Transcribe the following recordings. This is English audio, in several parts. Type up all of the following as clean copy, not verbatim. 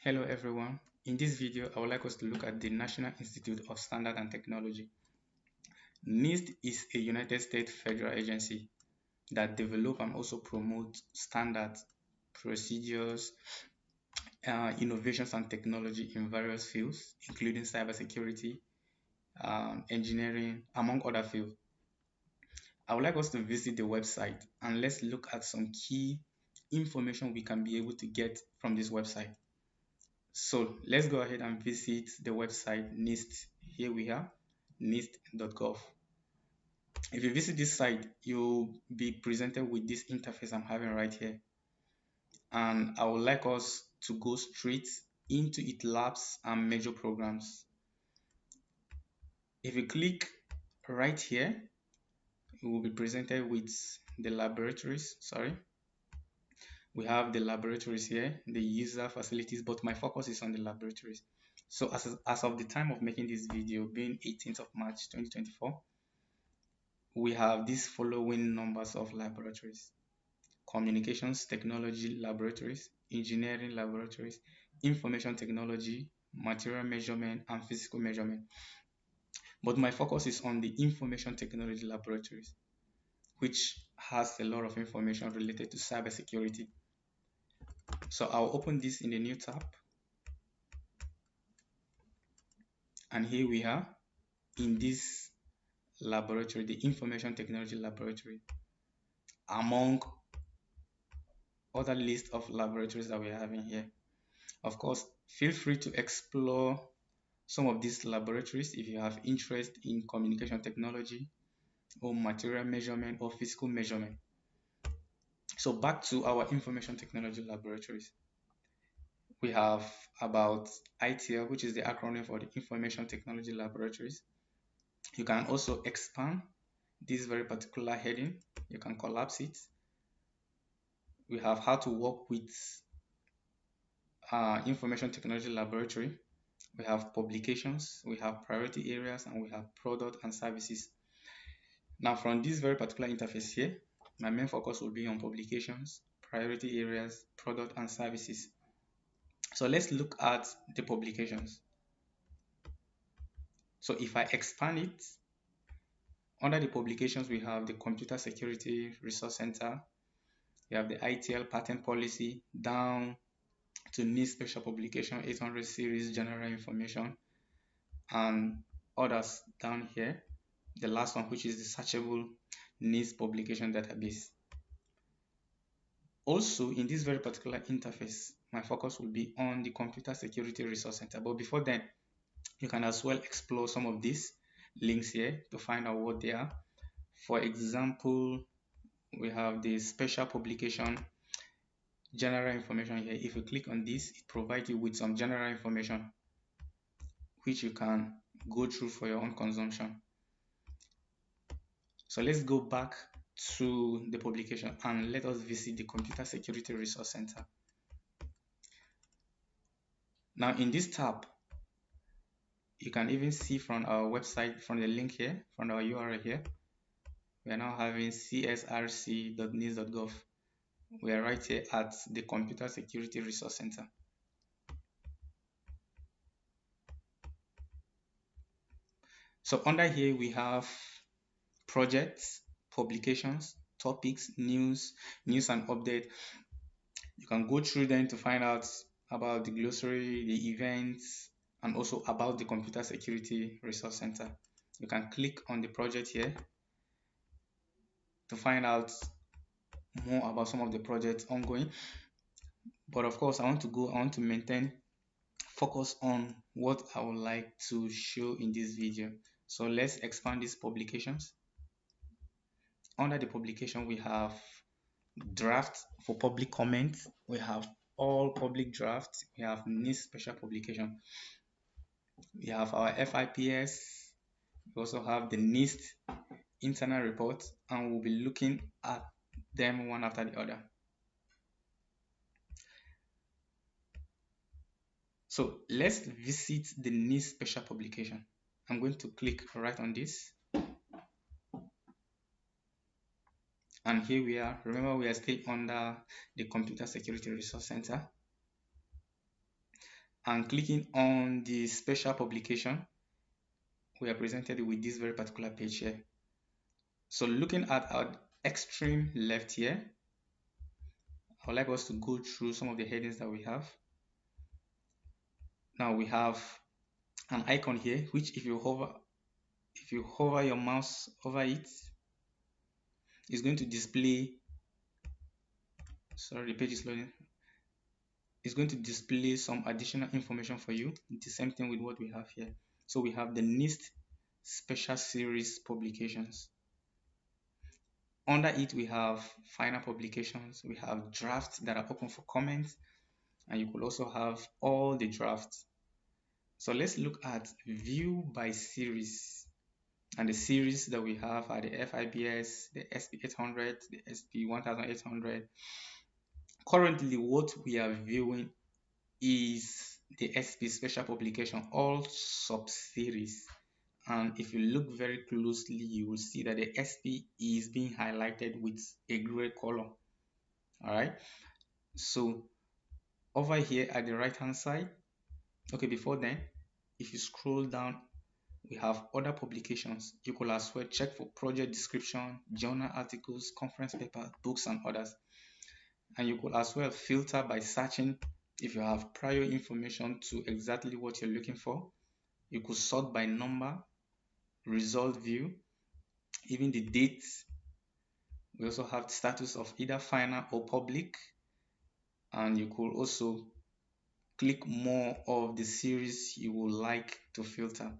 Hello everyone. In this video, I would like us to look at the National Institute of Standard and Technology. NIST is a United States federal agency that develop and also promote standards, procedures, innovations and technology in various fields, including cybersecurity, engineering, among other fields. I would like us to visit the website and let's look at some key information we can be able to get from this website. So let's go ahead and visit the website NIST. Here we are, nist.gov. If you visit this site, you'll be presented with this interface I'm having right here. And I would like us to go straight into its labs and major programs. If you click right here, you will be presented with the laboratories. We have the laboratories here, the user facilities, but my focus is on the laboratories. So as of the time of making this video, being 18th of March 2024, we have these following numbers of laboratories: communications technology laboratories, engineering laboratories, information technology, material measurement, and physical measurement. But my focus is on the information technology laboratories, which has a lot of information related to cybersecurity. So I'll open this in a new tab. And here we are in this laboratory, the information technology laboratory, among other list of laboratories that we're having here. Of course, feel free to explore some of these laboratories if you have interest in communication technology or material measurement or physical measurement. So back to our information technology laboratories. We have about ITL, which is the acronym for the Information Technology Laboratories. You can also expand this very particular heading. You can collapse it. We have how to work with information technology laboratory. We have publications, we have priority areas, and we have product and services. Now from this very particular interface here, my main focus will be on publications, priority areas, product and services. So let's look at the publications. So if I expand it, under the publications, we have the Computer Security Resource Center, we have the ITL patent policy, down to NIST special publication 800 series general information, and others down here. The last one, which is the searchable NIST publication database. Also, in this very particular interface, my focus will be on the Computer Security Resource Center. But before then, you can as well explore some of these links here to find out what they are. For example, we have the special publication general information here. If you click on this, it provides you with some general information which you can go through for your own consumption. So let's go back to the publication and let us visit the Computer Security Resource Center. Now in this tab, you can even see from our website, from the link here, from our URL here, we are now having csrc.nist.gov. We are right here at the Computer Security Resource Center. So under here we have projects, publications, topics, news and update. You can go through them to find out about the glossary, the events, and also about the Computer Security Resource Center. You can click on the project here to find out more about some of the projects ongoing. But of course, I want to maintain focus on what I would like to show in this video. So let's expand these publications. Under the publication, we have draft for public comment. We have all public drafts. We have NIST special publication. We have our FIPS. We also have the NIST internal report, and we'll be looking at them one after the other. So let's visit the NIST special publication. I'm going to click right on this. And here we are. Remember, we are still under the Computer Security Resource Center. and clicking on the special publication, we are presented with this very particular page here. So looking at our extreme left here, I would like us to go through some of the headings that we have. Now we have an icon here, which if you hover your mouse over it, it's going to display, sorry, the page is loading. It's going to display some additional information for you. It's the same thing with what we have here. So we have the NIST special series publications. Under it, we have final publications. We have drafts that are open for comments, and you could also have all the drafts. So let's look at view by series. And the series that we have are the FIBS, the SP800, the SP1800. Currently, what we are viewing is the SP special publication, all sub-series. And if you look very closely, you will see that the SP is being highlighted with a gray color. All right. So over here at the right hand side, okay, before then, if you scroll down, we have other publications. You could as well check for project description, journal articles, conference paper, books, and others. And you could as well filter by searching if you have prior information to exactly what you're looking for. You could sort by number, result view, even the dates. We also have the status of either final or public. And you could also click more of the series you would like to filter.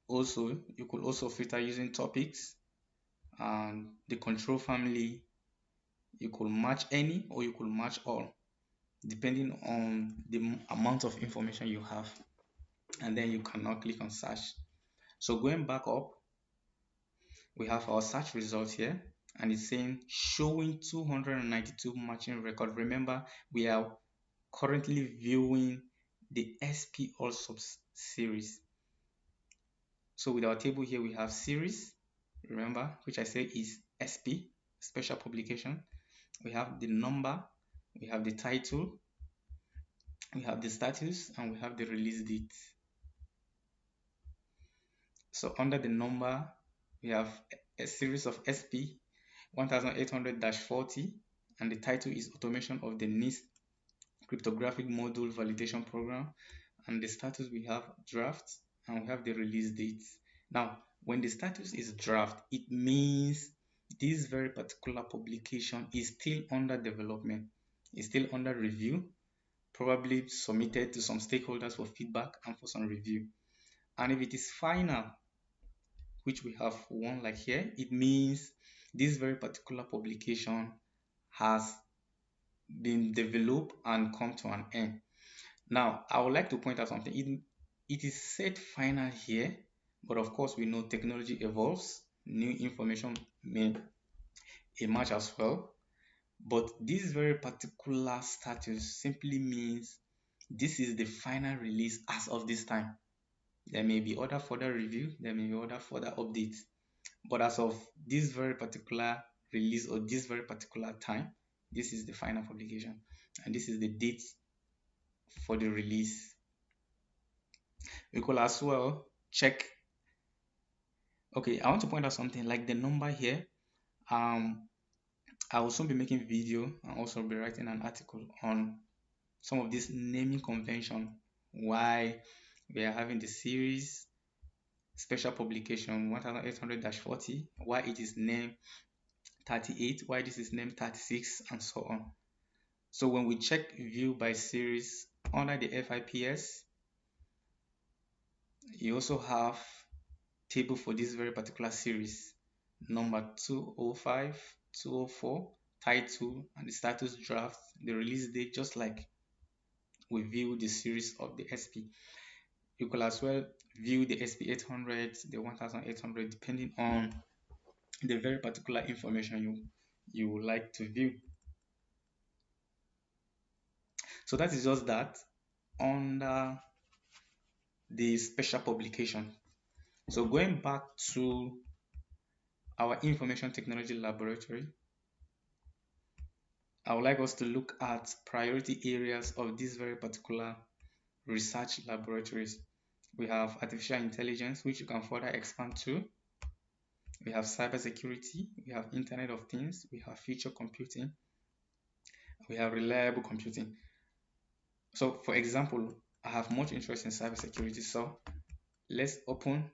Also, you could also filter using topics and the control family. You could match any or you could match all depending on the amount of information you have, and then you can now click on search. So going back up, we have our search results here, and it's saying showing 292 matching record. Remember, we are currently viewing the SP all subs series. So with our table here, we have series, remember, which I say is SP, special publication. We have the number, we have the title, we have the status, and we have the release date. So under the number, we have a series of SP 1800-40, and the title is Automation of the NIST Cryptographic Module Validation Program. And the status, we have draft, and we have the release date. Now, when the status is draft, it means this very particular publication is still under development, is still under review, probably submitted to some stakeholders for feedback and for some review. And if it is final, which we have one like here, it means this very particular publication has been developed and come to an end. Now, I would like to point out something. It is set final here, but of course, we know technology evolves, new information may emerge as well. But this very particular status simply means this is the final release as of this time. There may be other further review, there may be other further updates, but as of this very particular release or this very particular time, this is the final publication, and this is the date for the release. We could as well check. Okay, I want to point out something like the number here. I will soon be making video and also be writing an article on some of this naming convention, why we are having the series special publication 1800-40, why it is named 38, why this is named 36, and so on. So when we check view by series under the FIPS, you also have table for this very particular series, number 205, 204, title, and the status draft, the release date, just like we view the series of the SP. You could as well view the SP800, the 1800, depending on the very particular information you would like to view. So that is just that under the special publication. So going back to our information technology laboratory, I would like us to look at priority areas of this very particular research laboratories. We have artificial intelligence, which you can further expand to. We have cybersecurity, we have Internet of Things, we have future computing, we have reliable computing. So, for example, I have much interest in cybersecurity. So, let's open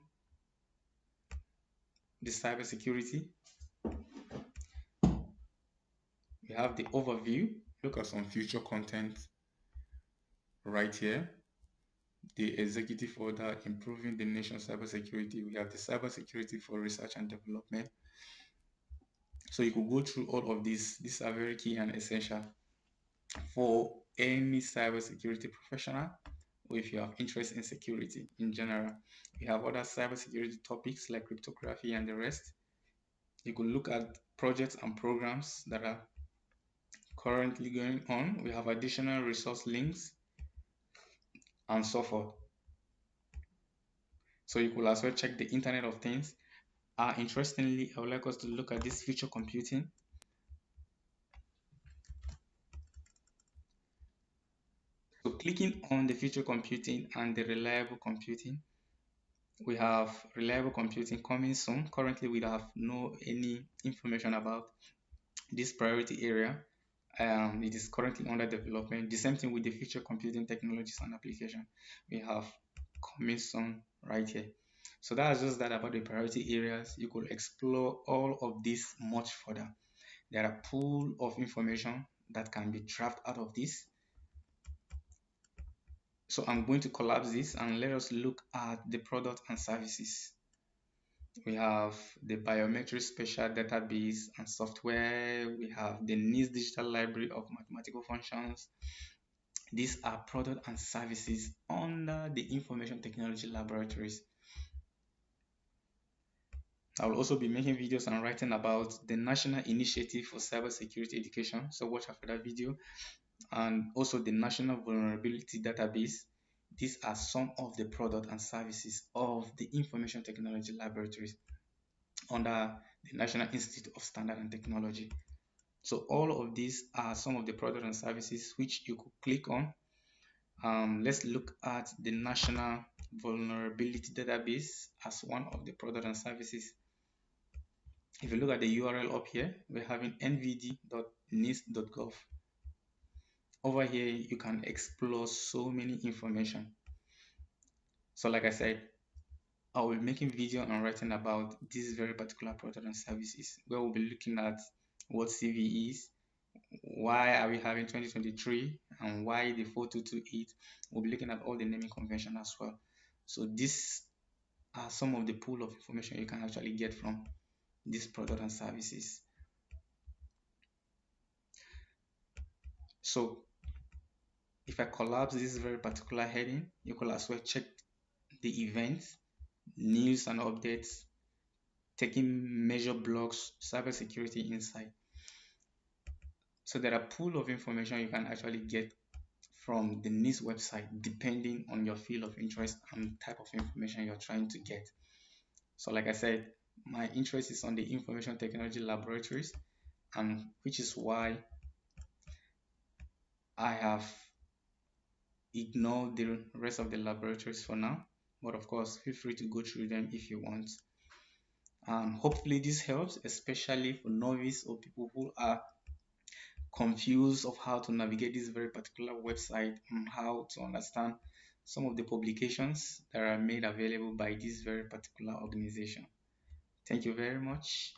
the cybersecurity. We have the overview. Look at some future content right here. The executive order improving the nation's cybersecurity. We have the cybersecurity for research and development. So you could go through all of these. These are very key and essential for any cybersecurity professional, or if you have interest in security in general. We have other cybersecurity topics like cryptography and the rest. You could look at projects and programs that are currently going on. We have additional resource links and so forth. So you could as well check the Internet of Things. Interestingly, I would like us to look at this future computing. So clicking on the future computing and the reliable computing, we have reliable computing coming soon. Currently, we have no any information about this priority area. It is currently under development. The same thing with the future computing technologies and application. We have coming soon right here. So that's just that about the priority areas. You could explore all of this much further. There are pool of information that can be drafted out of this. So I'm going to collapse this and let us look at the product and services. We have the biometric spatial database and software. We have the NIST digital library of mathematical functions. These are products and services under the information technology laboratories. I will also be making videos and writing about the National Initiative for Cybersecurity Education. So watch out for that video. And also the National Vulnerability Database. These are some of the products and services of the information technology laboratories under the National Institute of Standard and Technology. So all of these are some of the products and services which you could click on. Let's look at the National Vulnerability Database as one of the products and services. If you look at the URL up here, we're having nvd.nist.gov. Over here, you can explore so many information. So like I said, I will be making video and writing about this very particular product and services, where we'll be looking at what CV is, why are we having 2023, and why the 4228. We'll be looking at all the naming convention as well. So these are some of the pool of information you can actually get from this product and services. So if I collapse this very particular heading, you could as well check the events, news and updates, taking measure blocks, cybersecurity insight. So there are pool of information you can actually get from the NIST website depending on your field of interest and type of information you're trying to get. So like I said, my interest is on the information technology laboratories, and which is why I have ignored the rest of the laboratories for now. But of course, feel free to go through them if you want. Hopefully this helps, especially for novice or people who are confused of how to navigate this very particular website and how to understand some of the publications that are made available by this very particular organization. Thank you very much.